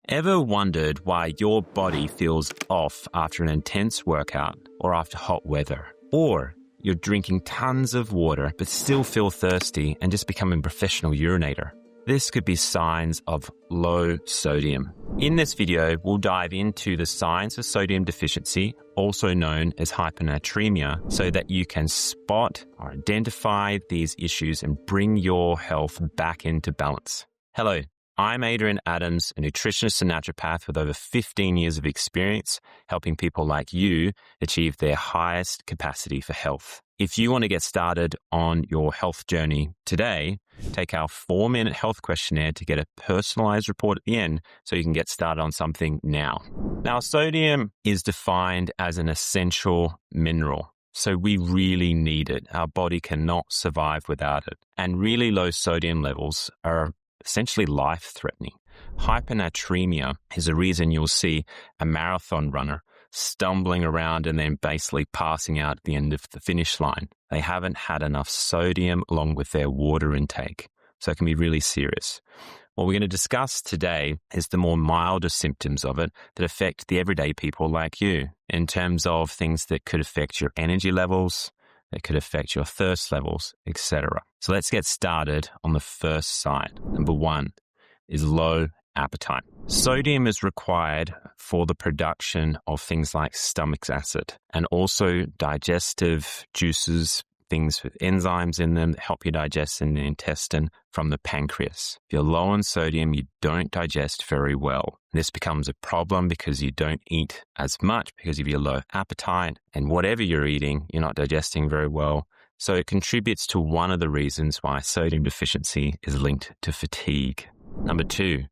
Ever wondered why your body feels off after an intense workout or after hot weather? Or you're drinking tons of water but still feel thirsty and just becoming a professional urinator? This could be signs of low sodium. In this video, we'll dive into the signs of sodium deficiency, also known as hyponatremia, so that you can spot or identify these issues and bring your health back into balance. Hello. I'm Adrian Adams, a nutritionist and naturopath with over 15 years of experience helping people like you achieve their highest capacity for health. If you want to get started on your health journey today, take our 4-minute health questionnaire to get a personalized report at the end so you can get started on something now. Now, sodium is defined as an essential mineral. So we really need it. Our body cannot survive without it. And really low sodium levels are essentially life-threatening. Hyponatremia is a reason you'll see a marathon runner stumbling around and then basically passing out at the end of the finish line. They haven't had enough sodium along with their water intake. So it can be really serious. What we're going to discuss today is the more milder symptoms of it that affect the everyday people like you in terms of things that could affect your energy levels, that could affect your thirst levels, etc. So let's get started on the first sign. Number 1 is low appetite. Sodium is required for the production of things like stomach acid and also digestive juices, things with enzymes in them that help you digest in the intestine from the pancreas. If you're low on sodium, you don't digest very well. This becomes a problem because you don't eat as much because of your low appetite, and whatever you're eating, you're not digesting very well. So it contributes to one of the reasons why sodium deficiency is linked to fatigue. Number 2,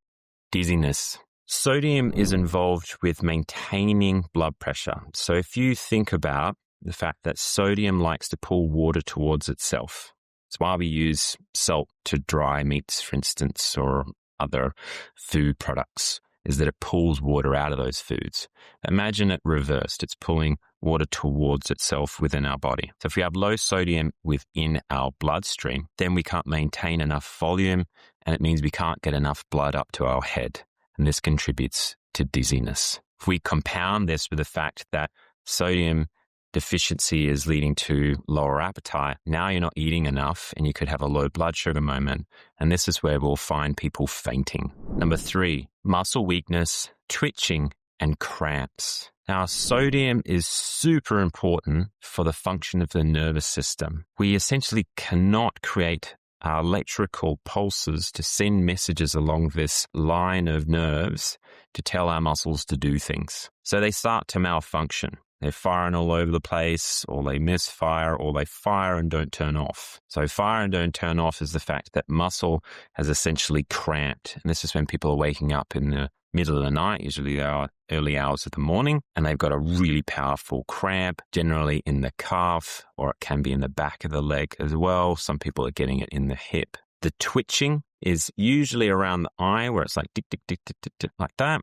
dizziness. Sodium is involved with maintaining blood pressure. So if you think about the fact that sodium likes to pull water towards itself. It's why we use salt to dry meats, for instance, or other food products, is that it pulls water out of those foods. Imagine it reversed. It's pulling water towards itself within our body. So if we have low sodium within our bloodstream, then we can't maintain enough volume, and it means we can't get enough blood up to our head. And this contributes to dizziness. If we compound this with the fact that sodium deficiency is leading to lower appetite, now you're not eating enough and you could have a low blood sugar moment. And this is where we'll find people fainting. Number 3, muscle weakness, twitching, and cramps. Now, sodium is super important for the function of the nervous system. We essentially cannot create our electrical pulses to send messages along this line of nerves to tell our muscles to do things. So they start to malfunction. They're firing all over the place, or they misfire, or they fire and don't turn off. So fire and don't turn off is the fact that muscle has essentially cramped. And this is when people are waking up in the middle of the night, usually they are early hours of the morning, and they've got a really powerful cramp, generally in the calf, or it can be in the back of the leg as well. Some people are getting it in the hip. The twitching is usually around the eye, where it's like tick, tick, tick, tick, tick, tick, like that,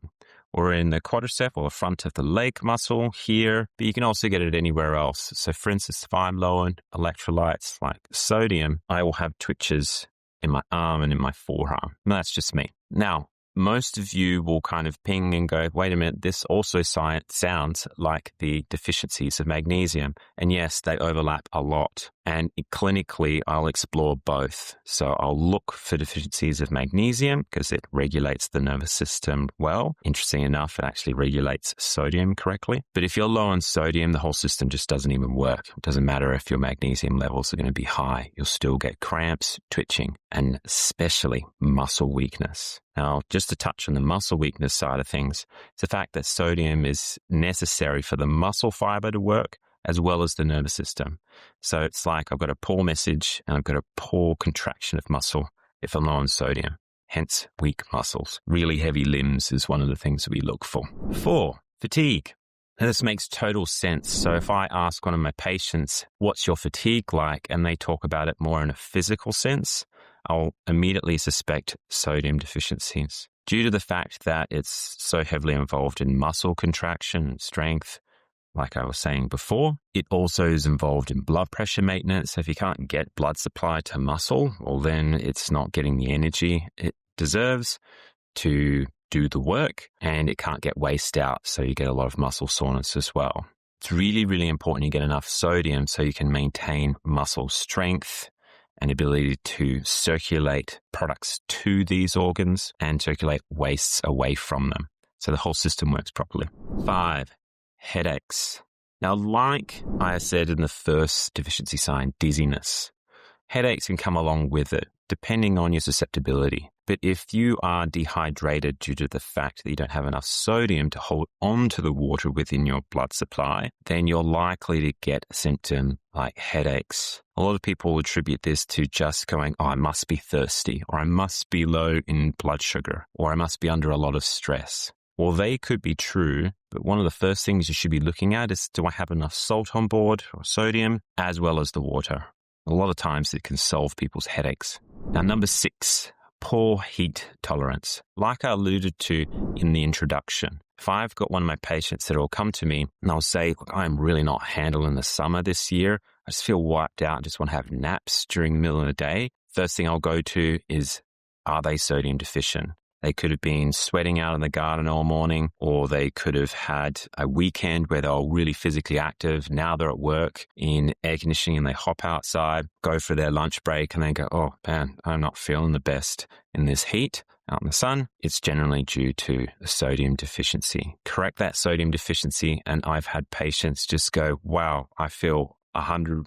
or in the quadricep or the front of the leg muscle here, but you can also get it anywhere else. So for instance, if I'm low on electrolytes like sodium, I will have twitches in my arm and in my forearm. And that's just me. Now, most of you will kind of ping and go, wait a minute, this also sounds like the deficiencies of magnesium. And yes, they overlap a lot. And clinically, I'll explore both. So I'll look for deficiencies of magnesium because it regulates the nervous system well. Interesting enough, it actually regulates sodium correctly. But if you're low on sodium, the whole system just doesn't even work. It doesn't matter if your magnesium levels are going to be high. You'll still get cramps, twitching, and especially muscle weakness. Now, just to touch on the muscle weakness side of things, it's the fact that sodium is necessary for the muscle fiber to work as well as the nervous system. So it's like I've got a poor message and I've got a poor contraction of muscle if I'm low on sodium, hence weak muscles. Really heavy limbs is one of the things that we look for. 4, fatigue. Now, this makes total sense. So if I ask one of my patients, what's your fatigue like? And they talk about it more in a physical sense, I'll immediately suspect sodium deficiencies due to the fact that it's so heavily involved in muscle contraction and strength. Like I was saying before, it also is involved in blood pressure maintenance. So if you can't get blood supply to muscle, well, then it's not getting the energy it deserves to do the work, and it can't get waste out, so you get a lot of muscle soreness as well. It's really, really important you get enough sodium so you can maintain muscle strength and ability to circulate products to these organs and circulate wastes away from them, so the whole system works properly. 5, headaches. Now, like I said in the first deficiency sign, dizziness, headaches can come along with it, depending on your susceptibility. But if you are dehydrated due to the fact that you don't have enough sodium to hold on to the water within your blood supply, then you're likely to get a symptom like headaches. A lot of people attribute this to just going, I must be thirsty, or I must be low in blood sugar, or I must be under a lot of stress. Well, they could be true, but one of the first things you should be looking at is, do I have enough salt on board, or sodium, as well as the water? A lot of times it can solve people's headaches. Now, number 6, poor heat tolerance. Like I alluded to in the introduction, if I've got one of my patients that will come to me and I'll say, look, I'm really not handling the summer this year. I just feel wiped out. I just want to have naps during the middle of the day. First thing I'll go to is, are they sodium deficient? They could have been sweating out in the garden all morning, or they could have had a weekend where they were really physically active. Now they're at work in air conditioning and they hop outside, go for their lunch break, and then go, oh man, I'm not feeling the best in this heat out in the sun. It's generally due to a sodium deficiency. Correct that sodium deficiency, and I've had patients just go, wow, I feel 100%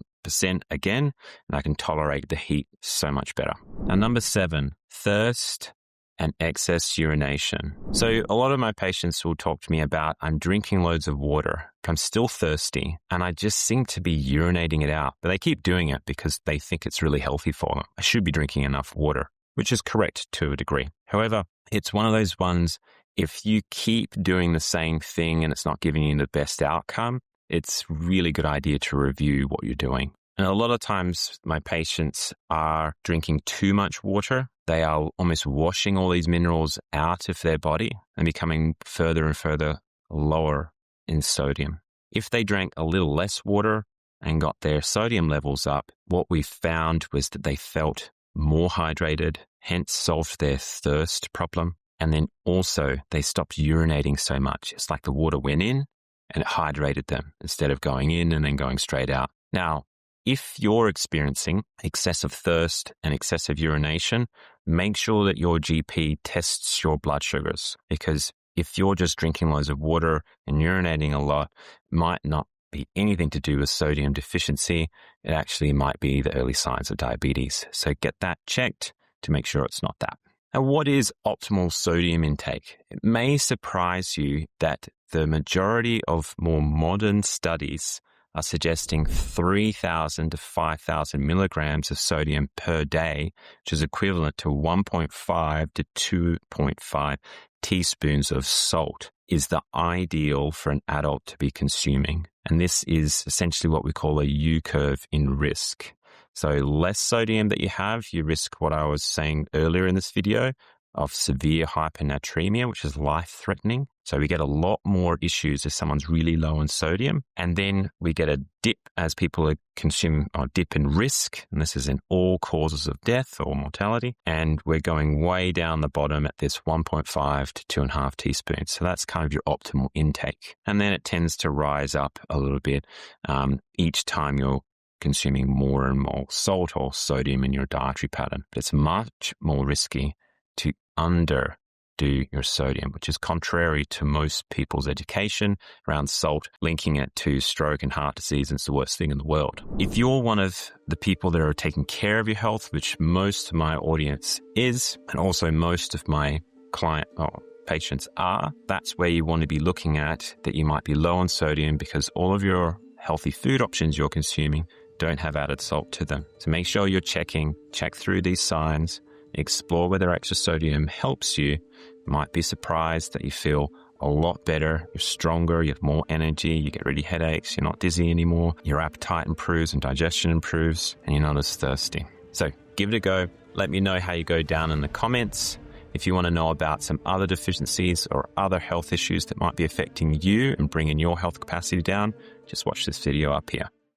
again, and I can tolerate the heat so much better. Now, number 7, thirst and excess urination. So a lot of my patients will talk to me about, I'm drinking loads of water, I'm still thirsty, and I just seem to be urinating it out. But they keep doing it because they think it's really healthy for them. I should be drinking enough water, which is correct to a degree. However, it's one of those ones, if you keep doing the same thing and it's not giving you the best outcome, it's really good idea to review what you're doing. And a lot of times my patients are drinking too much water. They are almost washing all these minerals out of their body and becoming further and further lower in sodium. If they drank a little less water and got their sodium levels up, what we found was that they felt more hydrated, hence solved their thirst problem. And then also they stopped urinating so much. It's like the water went in and it hydrated them instead of going in and then going straight out. Now, if you're experiencing excessive thirst and excessive urination, make sure that your GP tests your blood sugars, because if you're just drinking loads of water and urinating a lot, it might not be anything to do with sodium deficiency. It actually might be the early signs of diabetes. So get that checked to make sure it's not that. Now, what is optimal sodium intake? It may surprise you that the majority of more modern studies are suggesting 3,000 to 5,000 milligrams of sodium per day, which is equivalent to 1.5 to 2.5 teaspoons of salt, is the ideal for an adult to be consuming. And this is essentially what we call a U-curve in risk. So less sodium that you have, you risk what I was saying earlier in this video of severe hyponatremia, which is life-threatening. So we get a lot more issues if someone's really low in sodium. And then we get a dip as people are consuming, or dip in risk. And this is in all causes of death or mortality. And we're going way down the bottom at this 1.5 to 2.5 teaspoons. So that's kind of your optimal intake. And then it tends to rise up a little bit each time you're consuming more and more salt or sodium in your dietary pattern. But it's much more risky to underdo your sodium, which is contrary to most people's education around salt, linking it to stroke and heart disease, and it's the worst thing in the world. If you're one of the people that are taking care of your health, which most of my audience is, and also most of my patients are, that's where you want to be looking at that you might be low on sodium, because all of your healthy food options you're consuming don't have added salt to them. So make sure you're check through these signs, explore whether extra sodium helps you. You might be surprised that you feel a lot better, you're stronger, you have more energy, you get rid of headaches, you're not dizzy anymore, your appetite improves and digestion improves, and you're not as thirsty. So give it a go. Let me know how you go down in the comments. If you want to know about some other deficiencies or other health issues that might be affecting you and bringing your health capacity down, just watch this video up here.